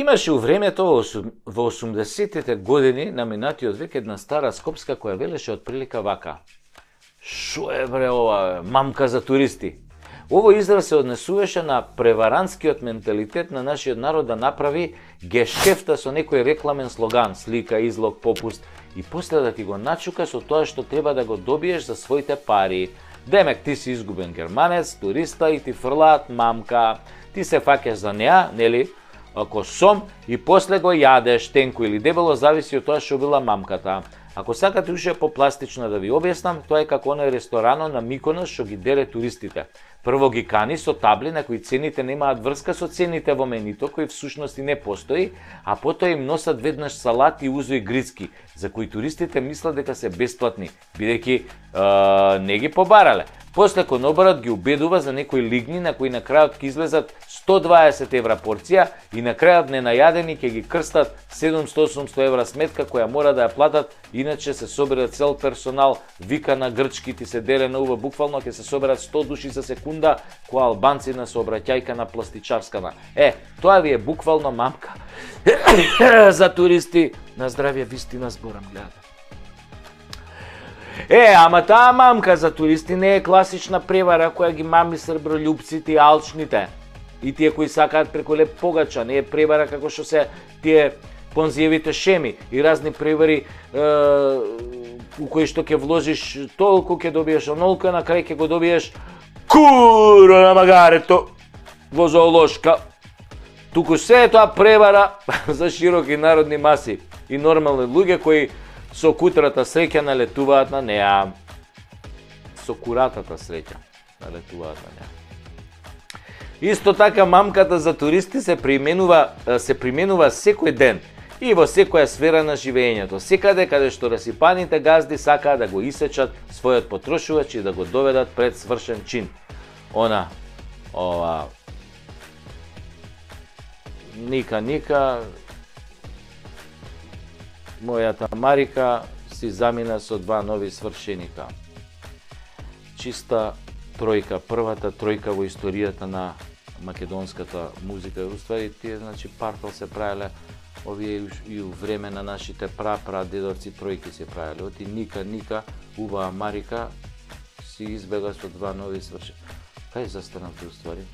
Имаше у времето во 80-тите години на минатиот век една стара скопска која велеше отприлика вака: "Шо е бре ова, мамка за туристи?" Овој израз се однесуваше на преваранскиот менталитет на нашиот народ да направи гешефта со некој рекламен слоган, слика, излог, попуст и после да ти го начука со тоа што треба да го добиеш за своите пари. Демек ти си изгубен германец, туриста и ти фрлаат мамка. Ти се фаќаш за неа, нели? Ако сом и после го јадеш тенко или дебело, зависи од тоа што била мамката. Ако сакате уште попластично да ви објаснам, тоа е како оној ресторано на Миконос што ги деле туристите. Прво ги кани со табли на кои цените немаат врска со цените во менито, кои всушност и не постои, а потоа им носат веднаш салати, узо и грицки, за кои туристите мислат дека се бесплатни, бидејќи не ги побарале. После кон оборот ги убедува за некои лигни на кои на крајот ќе излезат 120 евра порција и на крајот ненајадени ќе ги крстат 700-800 евра сметка која мора да ја платат, иначе се собере цел персонал, вика на грчки, ти се деле на ува, буквално ќе се соберат 100 души за секунда, која албанци на сообраќајка на пластичарскана. Тоа ви е буквално мамка за туристи. На здравје, вистина зборам, гледате. Ама таа мамка за туристи не е класична превара која ги мами србролюбците и алчните и тие кои сакаат преку леп погача. Не е превара како што се тие понзиевите шеми и разни превари у кои што ќе вложиш толку, ќе добиеш онолку, на крај ќе го добиеш куро на магарето во зоолошка. Туку се е тоа превара за широки народни маси и нормални луѓе кои со кутрата среќа налетуваат на неа. Со куратата среќа налетуваат на неа. Исто така мамката за туристи се применува секој ден и во секоја сфера на живеењето. Секаде каде што расипаните газди сакаат да го исечат својот потрошувач и да го доведат пред свршен чин. Ника, мојата Марика си замина со 2 нови свршеника. Чиста тројка, првата тројка во историјата на македонската музика. Уствари тие, партал се правеле овие и у време на нашите прадедовци тројки се правеле. Оти Ника, убава Марика си избега со 2 нови свршеника. Кај застанавте уствари?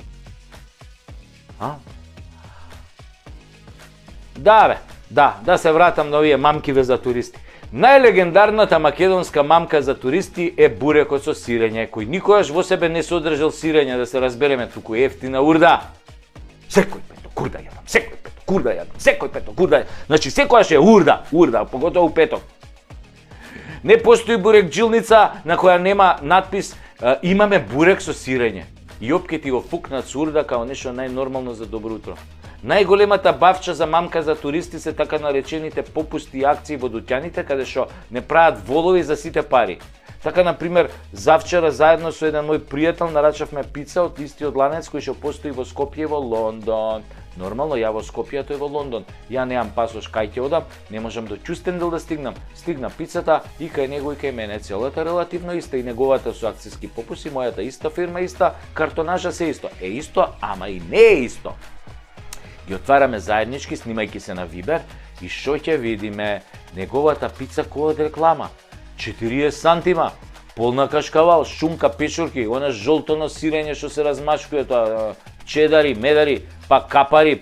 Да се вратам на овие мамкиве за туристи. Најлегендарната македонска мамка за туристи е бурекот со сирење, кој никогаш во себе не содржал сирење, да се разбереме, туку ефтина урда. Секој петок урда јадам, секој петок урда. Значи секојаш е урда, поготово петок. Не постои бурек джилница на која нема надпис имаме бурек со сирење. И опке ти го фукнат со урда као нешто најнормално за добро утро. Најголемата бавча за мамка за туристи се така наречените попусти и акции во дуќаните каде што не прават волови за сите пари. Така, например, завчера заедно со еден мој пријател нарачавме пица од истиот ланец кој што постои во Скопје и во Лондон. Нормално, ја во Скопје, тој во Лондон. Ја немам пасош кај ќе одам, не можам до Ќустендел да стигнам. Стигна пицата и кај него и кај мене. Целата релативно иста, и неговата со акциски попуси, мојата иста фирма иста, картонажа се исто. Исто, ама и не е исто. Ги отвараме заеднички, снимајќи се на Вибер, и шо ќе видиме? Неговата пица која од реклама. 40 сантима, полна кашкавал, шунка, печурки, она жолтоно сирење што се размачкува, тоа чедари, медари, па капари,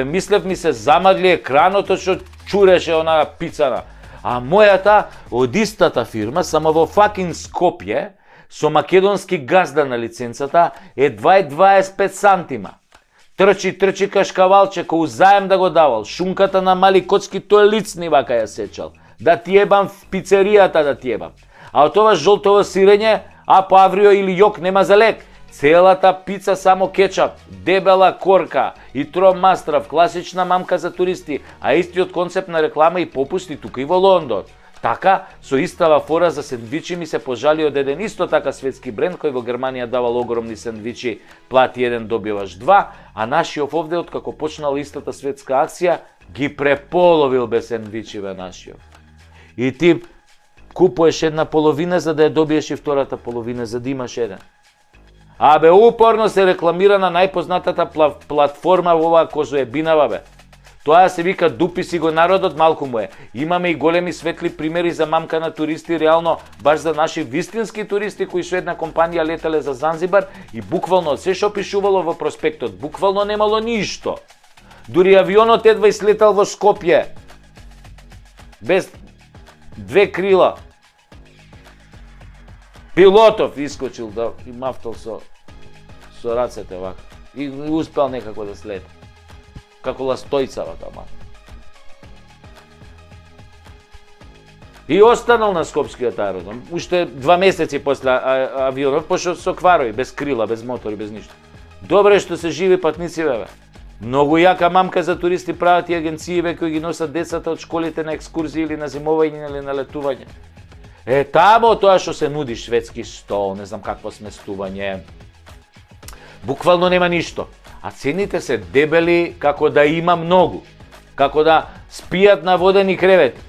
мислев ми се замагли екраното што чуреше онаа пицана. А мојата од истата фирма, само во факин Скопје, со македонски газда на лиценцата, е 2,25 сантима. Трчи кашкавалче, кој заем да го давал, шунката на мали коцки, тој лицни вака ја сечал. Да ти ебам в пицеријата, да ти ебам. А од това жолтово сирење, по аврио или јок нема за лек. Целата пица само кетчап, дебела корка и тромастрав, класична мамка за туристи, а истиот концепт на реклама и попусти тука и во Лондон. Така, со истава фора за сендвичи ми се пожали од еден исто така светски бренд кој во Германија давал огромни сендвичи, плати еден добиваш 2, а нашиот овде откако почнала истата светска акција ги преполовил без сендвичиве нашиот. И ти купуваш една половина за да ја добиеш и втората половина за да имаш еден. Упорно се рекламира на најпознатата платформа во оваа козоебинава, бе. Тоа се вика дупи си го народот, малку му е. Имаме и големи светли примери за мамка на туристи, реално баш за наши вистински туристи кои со една компанија летале за Занзибар и буквално се што пишувало во проспектот, буквално немало ништо. Дури авионот едва излетал во Скопје. Без две крила. Пилотов искочил да и мафтал со рацете вака. И успел некако да слети. Како ластојцава тама. И останал на скопскиот аеродром. Уште 2 месеци после авионот пошел со кварови, без крила, без мотори, без ништо. Добре што се живи патници, бе. Многу јака мамка за туристи прават и агенциите кои ги носат децата од школите на екскурзии или на зимовање или на летување. Тамо тоа што се нуди, шведски стол, не знам какво сместување. Буквално нема ништо. А цените се дебели како да има многу. Како да спијат на водени кревети.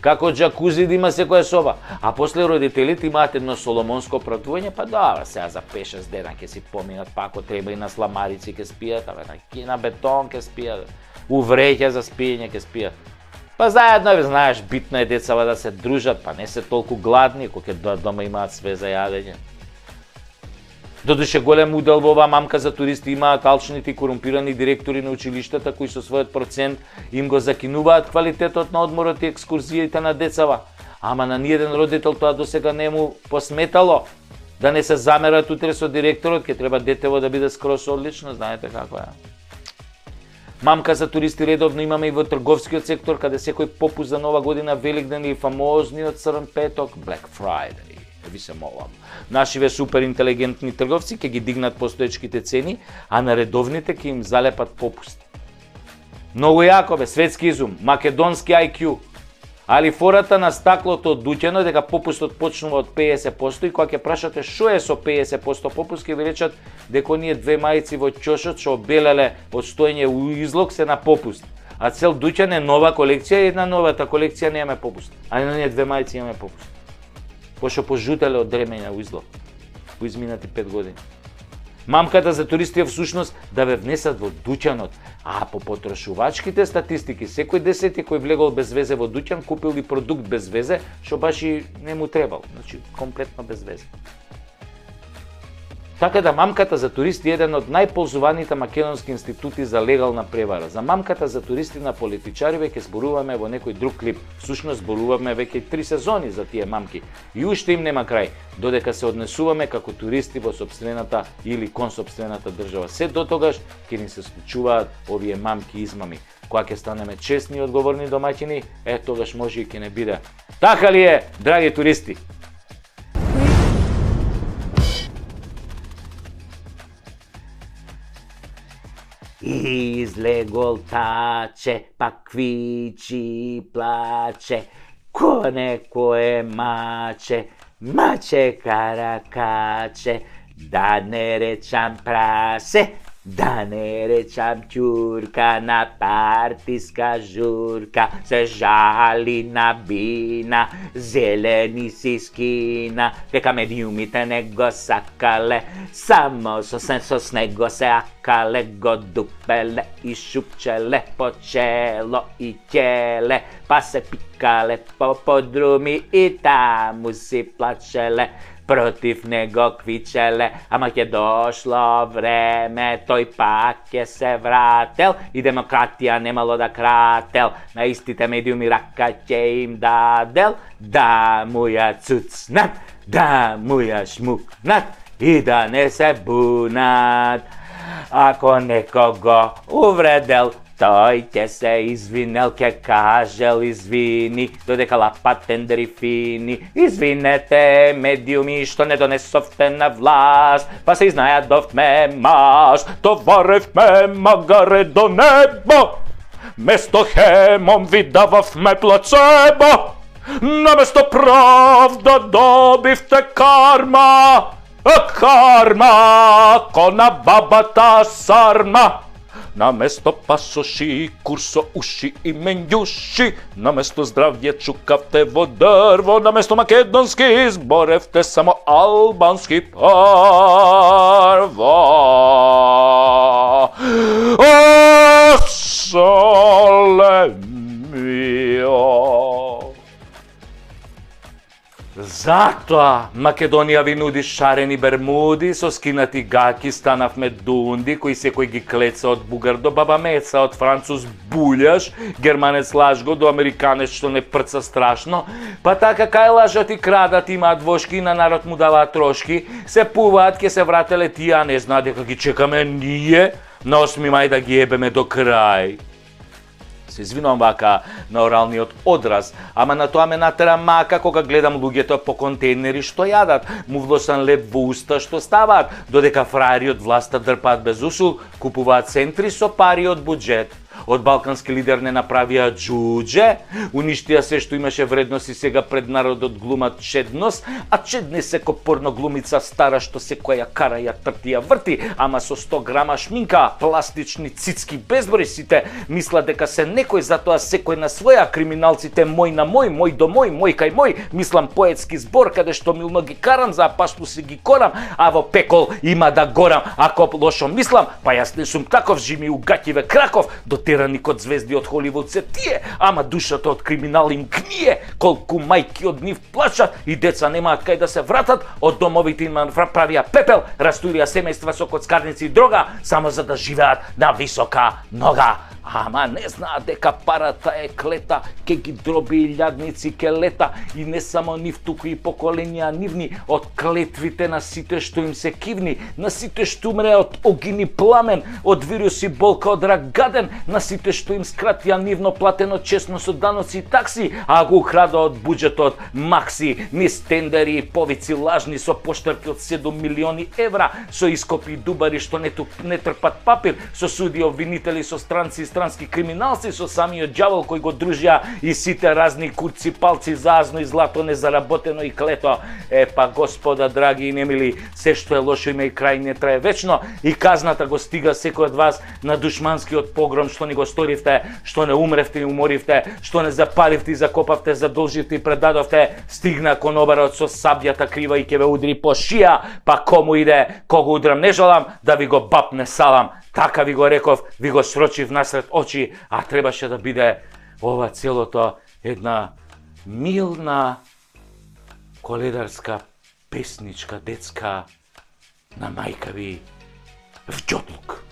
Како джакузи да има секоја соба. А после родителите имаат едно соломонско пратување, па добра, сега за 5-6 дена ќе си поминат, па ако треба и на сламарици ќе спијат, на бетон ќе спијат, у вреќа за спиење ќе спијат. Па заедно, знаеш, битно е децава да се дружат, па не се толку гладни, кога ќе дома имаат све за јадење. Додуше голем удел во оваа мамка за туристи имаат алчните и корумпирани директори на училиштата кои со својот процент им го закинуваат квалитетот на одморот и екскурзиите на децава. Ама на ниеден родител тоа досега не му посметало. Да не се замерат утре со директорот, ќе треба детево да биде скроз одлично, знаете како е. Мамка за туристи редовно имаме и во трговскиот сектор, каде секој попуст за Нова година, Великден и фамозниот Црн петок, Black Friday. Ви се молам. Нашиве супер интелигентни трговци ќе ги дигнат постоечките цени, а на редовните ќе им залепат попуст. Многу јако бе, светски изум, македонски IQ. Али фората на стаклото од дуќано дека попустот почнува од 50% и кога ќе прашате што е со 50% попуст, ќе ви речат дека оние две мајци во ќошот што обелеле од стоење у излог се на попуст. А цел дуќан е нова колекција и една новата колекција нема попуст. А на оние две мајци имаме попуст. Пошто пожутеле од дремења у излог, по изминати 5 години. Мамката за туристи е всушност да ве внесат во дуќанот, а по потрошувачките статистики, секој 10 кој влегол без везе во дуќан купил и продукт без везе, што баш и не му требал, значи комплетно без везе. Така да мамката за туристи е еден од најползуваните македонски институти за легална превара. За мамката за туристи на политичари веќе зборуваме во некој друг клип. Всушност зборуваме веќе 3 сезони за тие мамки. И уште им нема крај, додека се однесуваме како туристи во сопствената или кон сопствената држава. Се дотогаш ќе ни се случуваат овие мамки измами. Кога ќе станеме честни и одговорни домаќини, тогаш може и ќе не биде. Така ли е, драги туристи? Излегол таче, па квичи плаче, ко некое маче, маче каракаче, да не речам прасе, да не речам ќурка, на партиска журка, се жали на бина, зелени си скина, дека медиумите не го сакале, само со снего се акале, го дупеле и шупчеле по чело и ќеле, па се пикале по подруми и таму си плачеле. Против него квичеле, ама ќе дошло време, тој пак ќе се врател и демократија немало да крател. На истите медиуми рака ќе им дадел, да му ја цуцнат, да му ја шмукнат и да не се бунат. Ако некого увредел, тој ќе се извинел, ќе кажел извини, додека лапат тендери фини. Извинете, медиуми, што не донесовте на власт, па се изнајадовме маж, товаревме магаре до небо, место хемом ви дававме плацебо, наместо правда добивте карма, а карма кона бабата сарма. Наместо пасоши, курсо уши и менјуши, наместо здравје чукавте во дрво, наместо македонски изборевте само албански парво. О, сол Затоа Македонија ви нуди шарени бермуди, со скинати гаки станавме дунди, кои секој ги клеца од бугар до баба Меца, од француз булјаш, германец лажго до американец што не прца страшно, па така кај лажат и крадат, имаат вошки, на народ му даваат трошки, се пуваат, ке се врателе тие, не знаат дека ги чекаме ние, на 8 мај да ги ебеме до крај. Се извинувам вака на оралниот одраз, ама на тоа ме натера мака кога гледам луѓето по контейнери што јадат, му влосан леп во уста што ставаат, додека фраери од власта дрпаат без усул, купуваат центри со пари од буџет. Од балкански лидер не направија џудже, уништија се што имаше вредност и сега пред народот глумат чедност, а чедне се ко порно глумица стара што секоја ја кара, ја трти, ја врти, ама со 100 грама шминка, пластични цицки безброј сите, мислат дека се некој, затоа секој на своја, криминалците мој на мој, мој до мој кај мој, мислам поетски збор каде што милно ги карам, за пашту си ги корам, а во пекол има да горам, ако лошо мислам, па јас не сум таков, жими у гаќиве краков, дотерани код звезди од Холивуд се тие, ама душата од криминал им гние, колку мајки од нив плачат и деца немаат кај да се вратат, од домовите им правија пепел, растурија семејства со коцкарници и дрога, само за да живеат на висока нога. Ама не знаат дека парата е клета, ке ги дроби илјадници ке лета, и не само нив, туку и поколенија нивни, од клетвите на сите што им се кивни, на сите што умре од огин и пламен, од вирус и болка од рак гаден, на сите што им скратија нивно платено честно со даноци и такси, а го украда од буџетот макси, низ тендери и повици лажни со поштарки од 7 милиони евра, со ископи и дубари што не трпат папир, со суди обвинители, со странци и странски криминалци, со самиот ѓавол кој го дружија и сите разни курци, палци, заазно и злато незаработено и клето. Па господа драги и немили, се што е лошо има и крај, не трае вечно, и казната го стига секој од вас на душманскиот погром што ни го сторивте, што не умревте и уморивте, што не запаливте и закопавте, задолживте и предадовте, стигна конобарот со сабјата крива и ќе ве удри по шија, па кому иде, кого удрам не жалам, да ви го бапне салам. Така ви го реков, ви го срочив насред очи, а требаше да биде ова целото една милна коледарска песничка детска на мајка ви в џотлук.